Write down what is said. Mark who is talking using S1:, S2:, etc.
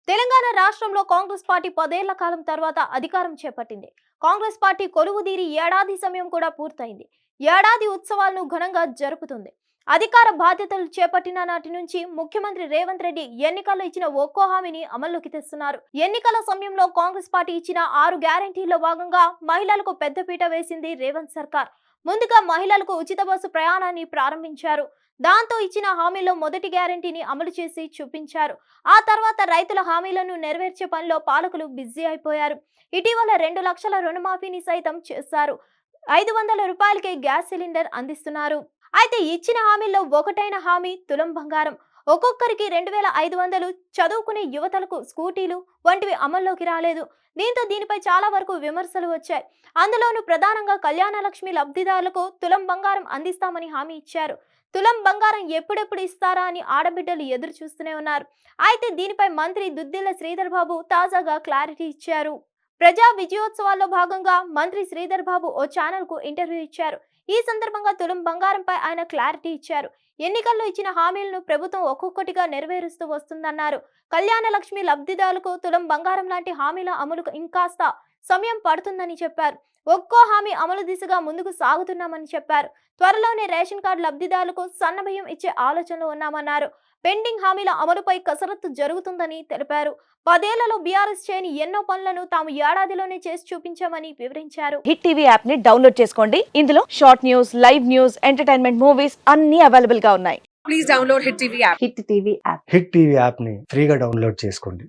S1: తెలంగాణ రాష్ట్రంలో కాంగ్రెస్ పార్టీ 10 ఏళ్ల కాలం తర్వాత అధికారం చేపట్టింది. కాంగ్రెస్ పార్టీ కొలువుదీరి ఏడాది సమయం కూడా పూర్తయింది. ఏడాది ఉత్సవాలను ఘనంగా జరుపుతుంది. అధికార బాధ్యతలు చేపట్టిన నాటి నుంచి ముఖ్యమంత్రి రేవంత్ రెడ్డి ఎన్నికల్లో ఇచ్చిన ఒక్కో హామీని అమల్లోకి తెస్తున్నారు. ఎన్నికల సమయంలో కాంగ్రెస్ పార్టీ ఇచ్చిన 6 గ్యారెంటీల్లో భాగంగా మహిళలకు పెద్దపీట వేసింది రేవంత్ సర్కార్. ముందుగా మహిళలకు ఉచిత బస్సు ప్రయాణాన్ని ప్రారంభించారు. దాంతో ఇచ్చిన హామీలో మొదటి గ్యారెంటీని అమలు చేసి చూపించారు. ఆ తర్వాత రైతుల హామీలను నెరవేర్చే పనిలో పాలకులు బిజీ అయిపోయారు. ఇటీవల 2 లక్షల రుణమాఫీని సైతం చేశారు. 500 రూపాయలకే గ్యాస్ సిలిండర్ అందిస్తున్నారు. అయితే ఇచ్చిన హామీల్లో ఒకటైన హామీ తులం బంగారం. ఒక్కొక్కరికి 2500, చదువుకునే యువతలకు స్కూటీలు వంటివి అమల్లోకి రాలేదు. దీంతో దీనిపై చాలా వరకు విమర్శలు వచ్చాయి. అందులోనూ ప్రధానంగా కళ్యాణ లక్ష్మి లబ్ధిదారులకు తులం బంగారం అందిస్తామని హామీ ఇచ్చారు. తులం బంగారం ఎప్పుడెప్పుడు ఇస్తారా అని ఆడబిడ్డలు ఎదురు చూస్తూనే ఉన్నారు. అయితే దీనిపై మంత్రి దుద్దిళ్ల శ్రీధర్ బాబు తాజాగా క్లారిటీ ఇచ్చారు. ప్రజా విజయోత్సవాల్లో భాగంగా మంత్రి శ్రీధర్ బాబు ఓ ఛానల్ కు ఇంటర్వ్యూ ఇచ్చారు. ఈ సందర్భంగా తులం బంగారంపై ఆయన క్లారిటీ ఇచ్చారు. ఎన్నికల్లో ఇచ్చిన హామీలను ప్రభుత్వం ఒక్కొక్కటిగా నెరవేరుస్తూ వస్తుందన్నారు. కళ్యాణ లక్ష్మి లబ్ధిదారులకు తులం బంగారం లాంటి హామీల అమలుకు ఇంకాస్త సమయం పడుతుందని చెప్పారు. ఒక్కో హామీ అమలు దిశగా ముందుకు సాగుతున్నామని చెప్పారు. త్వరలోనే రేషన్ కార్డు లబ్ధిదారులకు సన్నబియ్యం ఇచ్చే ఆలోచనలో ఉన్నామన్నారు. పెండింగ్ హామీల అమలుపై కసరత్తు జరుగుతుందని తెలిపారు. 10 ఏళ్లలో బీఆర్ఎస్ చేయని ఎన్నో పనులను తాము ఏడాదిలోనే చేసి చూపించామని వివరించారు.
S2: హిట్ టీవీ యాప్ ని డౌన్లోడ్ చేసుకోండి. ఇందులో short news, live news, entertainment movies అన్ని అవైలబుల్ గా ఉన్నాయి.
S3: Please download Hit TV app.
S2: Hit TV app
S4: hit TV యాప్ని ఫ్రీగా డౌన్లోడ్ చేసుకోండి.